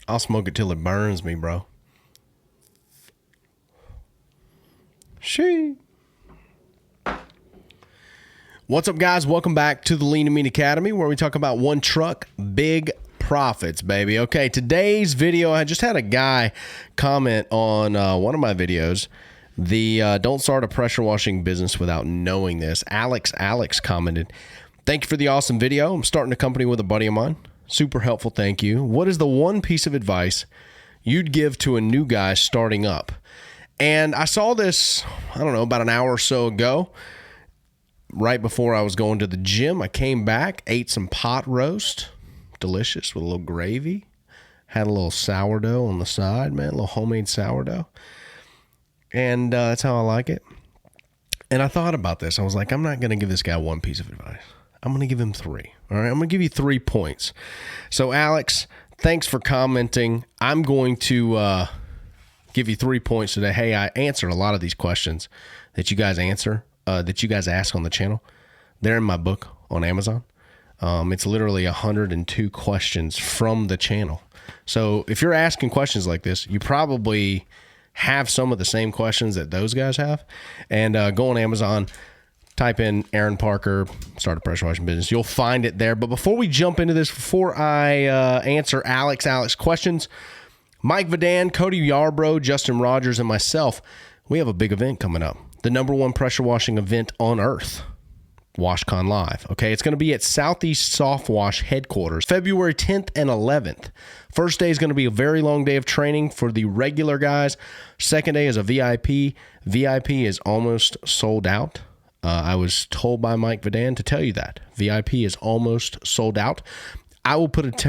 I'll smoke it till it burns me, bro. She. What's up, guys? Welcome back to the Lean and Mean Academy, where we talk about one truck, big profits, baby. Okay, today's video, I just had a guy comment on one of my videos. The don't start a pressure washing business without knowing this. Alex commented, "Thank you for the awesome video. I'm starting a company with a buddy of mine. Super helpful, thank you. What is the one piece of advice you'd give to a new guy starting up?" And I saw this, I don't know, about an hour or so ago. Right before I was going to the gym, I came back, ate some pot roast, delicious with a little gravy. Had a little sourdough on the side, man, a little homemade sourdough. And that's how I like it. And I thought about this. I was like, I'm not going to give this guy one piece of advice. I'm going to give him 3. All right, I'm going to give you 3 points. So, Alex, thanks for commenting. I'm going to give you 3 points today. Hey, I answered a lot of these questions that you guys ask on the channel. They're in my book on Amazon. It's literally 102 questions from the channel. So if you're asking questions like this, you probably have some of the same questions that those guys have. And go on Amazon, type in Aaron Parker, start a pressure washing business. You'll find it there. But before we jump into this, before I answer Alex questions, Mike Vadan, Cody Yarbrough, Justin Rogers, and myself, we have a big event coming up. The #1 pressure washing event on earth, Washcon Live. Okay, it's going to be at Southeast Soft Wash headquarters, February 10th and 11th. First day is going to be a very long day of training for the regular guys. Second day is a VIP. VIP is almost sold out. I was told by Mike Vadan to tell you that. VIP is almost sold out. I will put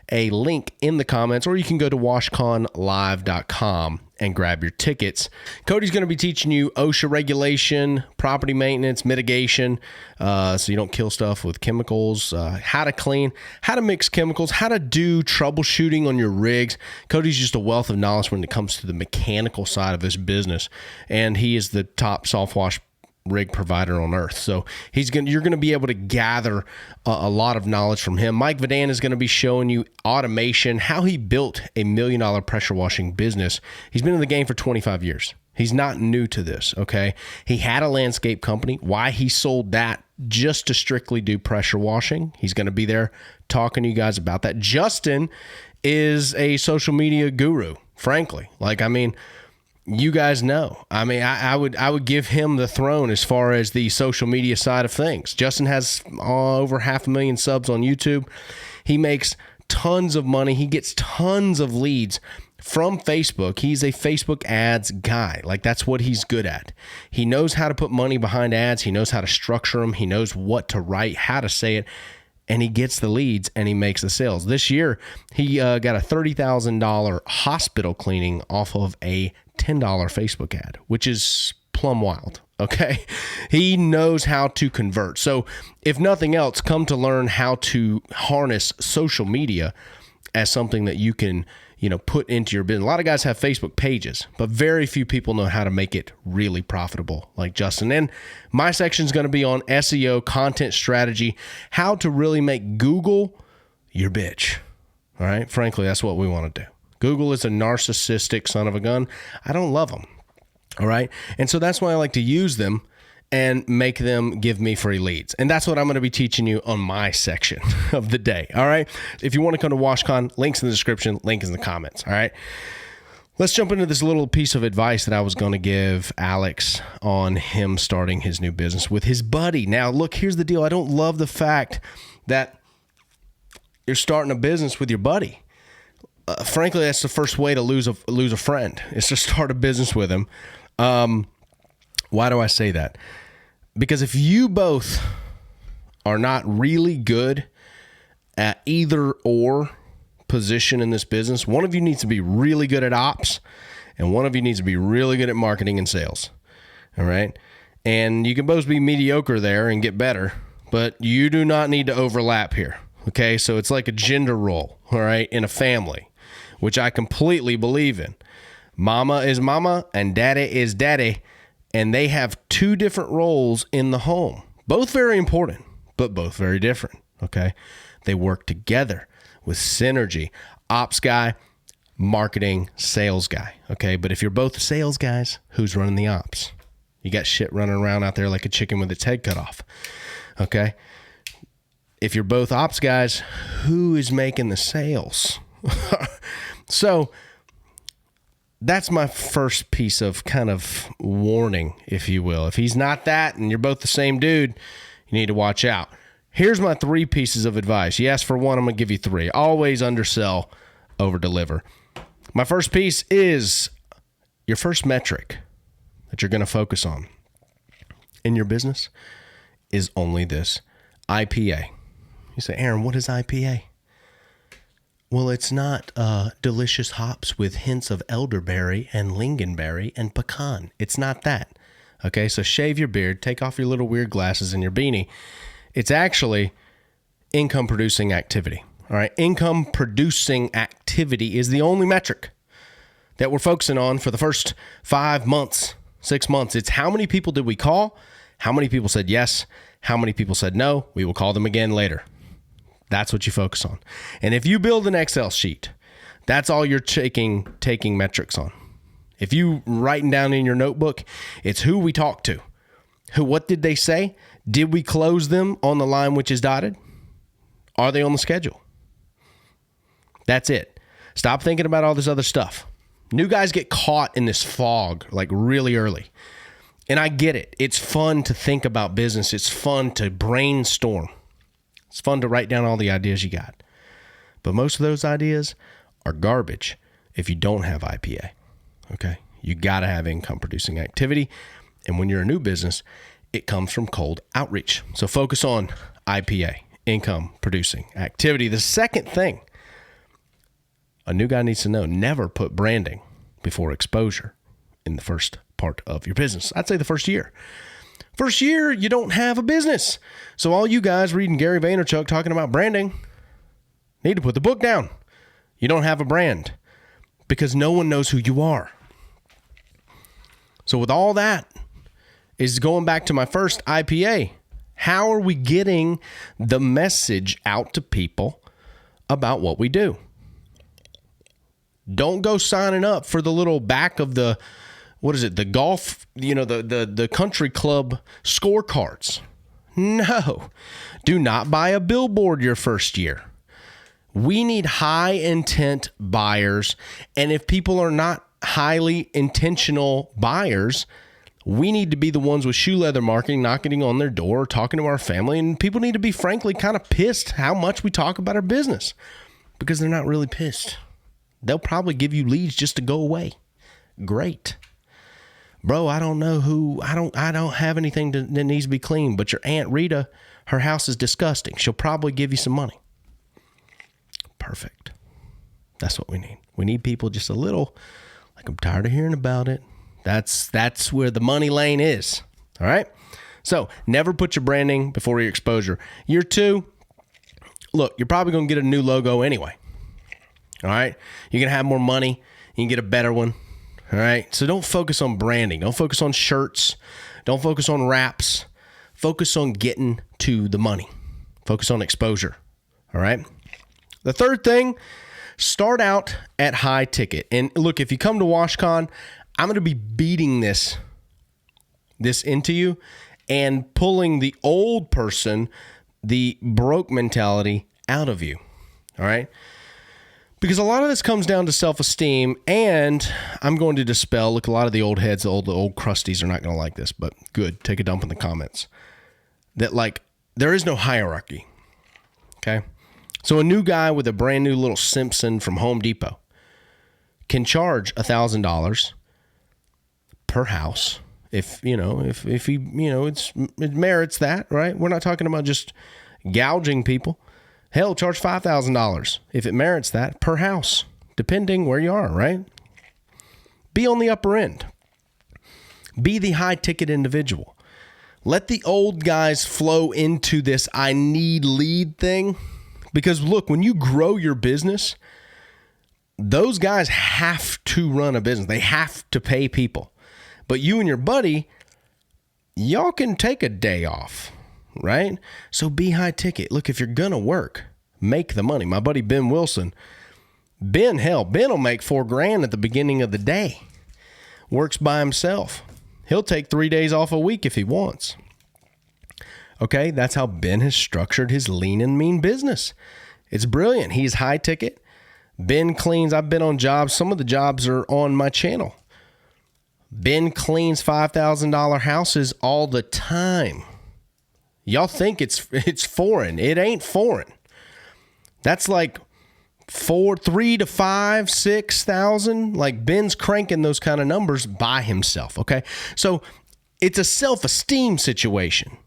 a link in the comments, or you can go to washconlive.com and grab your tickets. Cody's going to be teaching you OSHA regulation, property maintenance, mitigation, so you don't kill stuff with chemicals, how to clean, how to mix chemicals, how to do troubleshooting on your rigs. Cody's just a wealth of knowledge when it comes to the mechanical side of this business, and he is the top soft wash rig provider on earth. So you're going to be able to gather a lot of knowledge from him. Mike Vadan is going to be showing you automation, how he built a $1 million pressure washing business. He's been in the game for 25 years. He's not new to this, okay? He had a landscape company. Why he sold that just to strictly do pressure washing. He's going to be there talking to you guys about that. Justin is a social media guru, frankly. You guys know. I would give him the throne as far as the social media side of things. Justin has over 500,000 subs on YouTube. He makes tons of money. He gets tons of leads from Facebook. He's a Facebook ads guy. That's what he's good at. He knows how to put money behind ads. He knows how to structure them. He knows what to write, how to say it. And he gets the leads and he makes the sales. This year, he got a $30,000 hospital cleaning off of a $10 Facebook ad, which is plumb wild, okay? He knows how to convert. So if nothing else, come to learn how to harness social media as something that you can, put into your business. A lot of guys have Facebook pages, but very few people know how to make it really profitable like Justin. And my section is going to be on SEO, content strategy, how to really make Google your bitch. All right? Frankly, that's what we want to do. Google is a narcissistic son of a gun. I don't love them. All right? And so that's why I like to use them and make them give me free leads. And that's what I'm going to be teaching you on my section of the day. All right? If you want to come to Washcon, links in the description, link is in the comments. All right? Let's jump into this little piece of advice that I was going to give Alex on him starting his new business with his buddy. Now, look, here's the deal. I don't love the fact that you're starting a business with your buddy. Frankly, that's the first way to lose a friend, is to start a business with him. Why do I say that? Because if you both are not really good at either or position in this business, one of you needs to be really good at ops and one of you needs to be really good at marketing and sales. All right? And you can both be mediocre there and get better, but you do not need to overlap here. Okay? So it's like a gender role, all right, in a family, which I completely believe in. Mama is mama and daddy is daddy. And they have 2 different roles in the home. Both very important, but both very different, okay? They work together with synergy. ops guy, marketing, sales guy. Okay. But if you're both sales guys, who's running the ops? You got shit running around out there like a chicken with its head cut off. Okay. If you're both ops guys, who is making the sales? So that's my first piece of kind of warning, if you will. If he's not that and you're both the same dude, you need to watch out. Here's my 3 pieces of advice. You asked for 1, I'm going to give you 3. Always undersell, over deliver. My first piece is your first metric that you're going to focus on in your business is only this: IPA. You say, Aaron, what is IPA? Well, it's not delicious hops with hints of elderberry and lingonberry and pecan. It's not that. Okay, so shave your beard, take off your little weird glasses and your beanie. It's actually income-producing activity. All right, income-producing activity is the only metric that we're focusing on for the first 5 months, 6 months. It's how many people did we call? How many people said yes? How many people said no? We will call them again later. That's what you focus on. And if you build an Excel sheet, that's all you're taking metrics on. If you writing down in your notebook, it's who we talked to. What did they say? Did we close them on the line which is dotted? Are they on the schedule? That's it. Stop thinking about all this other stuff. New guys get caught in this fog like really early. And I get it. It's fun to think about business. It's fun to brainstorm. It's fun to write down all the ideas you got. But most of those ideas are garbage if you don't have IPA. Okay? You got to have income producing activity. And when you're a new business, it comes from cold outreach. So focus on IPA, income producing activity. The second thing a new guy needs to know: never put branding before exposure in the first part of your business. I'd say the first year. First year, you don't have a business. So all you guys reading Gary Vaynerchuk talking about branding need to put the book down. You don't have a brand because no one knows who you are. So with all that is going back to my first IPA. How are we getting the message out to people about what we do? Don't go signing up for the little back of the, the golf, the country club scorecards. No, do not buy a billboard your first year. We need high intent buyers. And if people are not highly intentional buyers, we need to be the ones with shoe leather marketing, knocking on their door, talking to our family. And people need to be frankly kind of pissed how much we talk about our business because they're not really pissed. They'll probably give you leads just to go away. Great. Bro, I don't know who, I don't have anything that needs to be cleaned, but your Aunt Rita, her house is disgusting. She'll probably give you some money. Perfect. That's what we need. We need people just a little, like, I'm tired of hearing about it. That's where the money lane is. All right. So never put your branding before your exposure. Year 2, look, you're probably going to get a new logo anyway. All right. You're going to have more money. You can get a better one. All right. So don't focus on branding. Don't focus on shirts. Don't focus on wraps. Focus on getting to the money. Focus on exposure. All right. The third thing, start out at high ticket. And look, if you come to Washcon, I'm going to be beating this into you and pulling the old person, the broke mentality out of you. All right. Because a lot of this comes down to self-esteem, and I'm going to dispel, look, a lot of the old heads, the old crusties are not going to like this, but good. Take a dump in the comments. That, like, there is no hierarchy. Okay. So a new guy with a brand new little Simpson from Home Depot can charge $1,000 per house if he, it merits that, right? We're not talking about just gouging people. Hell, charge $5,000 if it merits that per house, depending where you are, right? Be on the upper end. Be the high ticket individual. Let the old guys flow into this I need lead thing. Because look, when you grow your business, those guys have to run a business. They have to pay people. But you and your buddy, y'all can take a day off, right? So be high ticket. Look, if you're going to work, make the money. My buddy Ben Wilson, Ben will make $4,000 at the beginning of the day. Works by himself. He'll take 3 days off a week if he wants. Okay, that's how Ben has structured his lean and mean business. It's brilliant. He's high ticket. Ben cleans. I've been on jobs. Some of the jobs are on my channel. Ben cleans $5,000 houses all the time. Y'all think it's foreign. It ain't foreign. That's like 3 to 5, 6,000. Like Ben's cranking those kind of numbers by himself. Okay, so it's a self-esteem situation.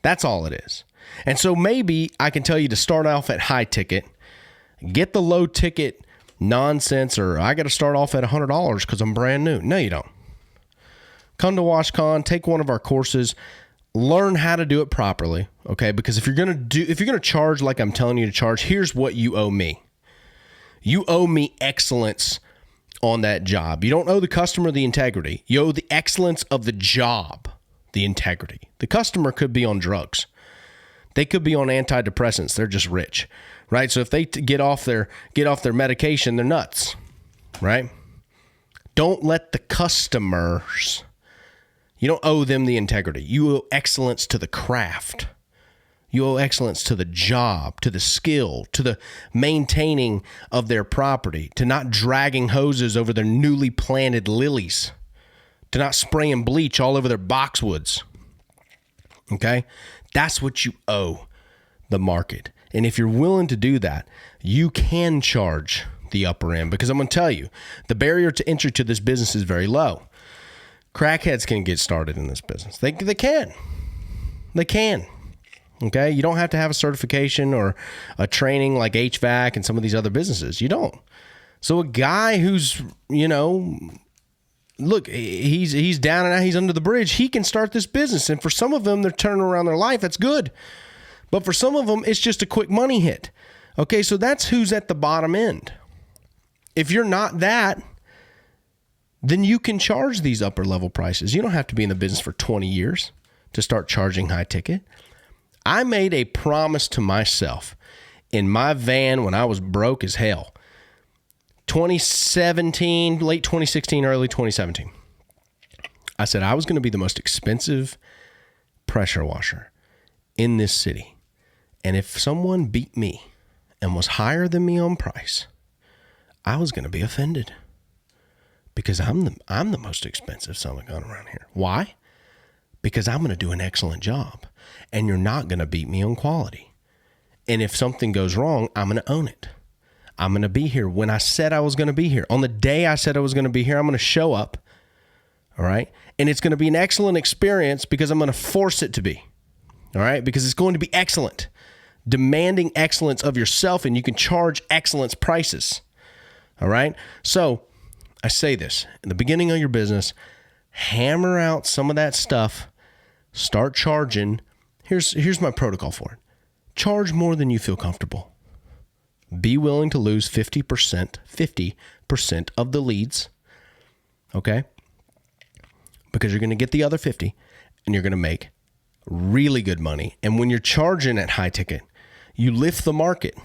That's all it is. And so maybe I can tell you to start off at high ticket, get the low ticket nonsense, or I got to start off at $100 because I'm brand new. No, you don't. Come to Washcon, take one of our courses, learn how to do it properly. Okay, because if you're gonna charge like I'm telling you to charge, here's what you owe me. You owe me excellence on that job. You don't owe the customer the integrity. You owe the excellence of the job the integrity. The customer could be on drugs. They could be on antidepressants. They're just rich, right? So if they get off their medication, they're nuts, right? Don't let the customers, you don't owe them the integrity. You owe excellence to the craft. You owe excellence to the job, to the skill, to the maintaining of their property, to not dragging hoses over their newly planted lilies, to not spraying bleach all over their boxwoods. Okay? That's what you owe the market. And if you're willing to do that, you can charge the upper end, because I'm going to tell you, the barrier to entry to this business is very low. Crackheads can get started in this business. They can. They can. Okay? You don't have to have a certification or a training like HVAC and some of these other businesses. You don't. So a guy who's, look, he's down and out, he's under the bridge, he can start this business. And for some of them, they're turning around their life. That's good. But for some of them, it's just a quick money hit. Okay, so that's who's at the bottom end. If you're not that, then you can charge these upper level prices. You don't have to be in the business for 20 years to start charging high ticket. I made a promise to myself in my van when I was broke as hell. 2017, late 2016, early 2017. I said I was going to be the most expensive pressure washer in this city. And if someone beat me and was higher than me on price, I was going to be offended, because I'm the most expensive selling gun around here. Why? Because I'm going to do an excellent job, and you're not going to beat me on quality. And if something goes wrong, I'm going to own it. I'm going to be here when I said I was going to be here. On the day I said I was going to be here, I'm going to show up. All right? And it's going to be an excellent experience because I'm going to force it to be. All right? Because it's going to be excellent. Demanding excellence of yourself, and you can charge excellence prices. All right? So I say this in the beginning of your business, hammer out some of that stuff, start charging. Here's my protocol for it. Charge more than you feel comfortable. Be willing to lose 50% of the leads, okay? Because you're going to get the other 50, and you're going to make really good money. And when you're charging at high ticket, you lift the market,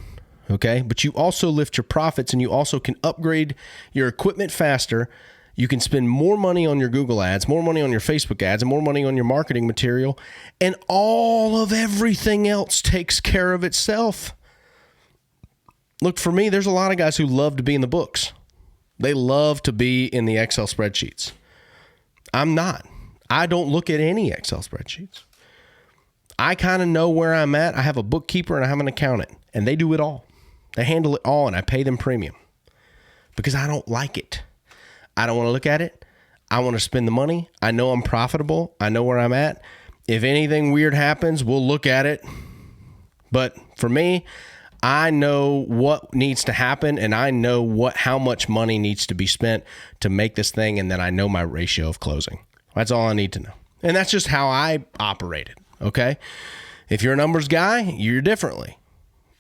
okay? But you also lift your profits, and you also can upgrade your equipment faster. You can spend more money on your Google ads, more money on your Facebook ads, and more money on your marketing material, and all of everything else takes care of itself. Look, for me, there's a lot of guys who love to be in the books. They love to be in the Excel spreadsheets. I'm not. I don't look at any Excel spreadsheets. I kind of know where I'm at. I have a bookkeeper and I have an accountant, and they do it all. They handle it all, and I pay them premium because I don't like it. I don't want to look at it. I want to spend the money. I know I'm profitable. I know where I'm at. If anything weird happens, we'll look at it. But for me, I know what needs to happen, and I know how much money needs to be spent to make this thing, and then I know my ratio of closing. That's all I need to know. And that's just how I operated, okay? If you're a numbers guy, you're differently.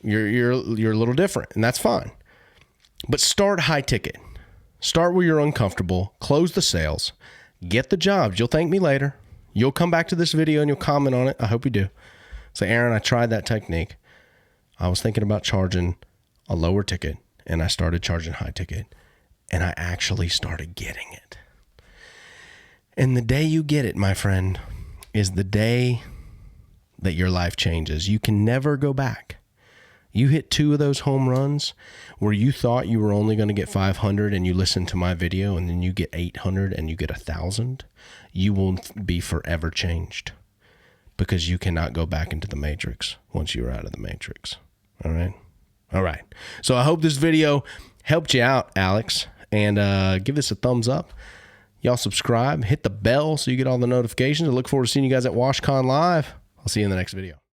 You're a little different, and that's fine. But start high ticket. Start where you're uncomfortable. Close the sales. Get the jobs. You'll thank me later. You'll come back to this video and you'll comment on it. I hope you do. Say, Aaron, I tried that technique. I was thinking about charging a lower ticket, and I started charging high ticket, and I actually started getting it. And the day you get it, my friend, is the day that your life changes. You can never go back. You hit 2 of those home runs where you thought you were only going to get 500 and you listen to my video and then you get 800 and you get 1,000. You will be forever changed because you cannot go back into the matrix once you're out of the matrix. All right. All right. So I hope this video helped you out, Alex, and give this a thumbs up. Y'all subscribe, hit the bell so you get all the notifications. I look forward to seeing you guys at Washcon Live. I'll see you in the next video.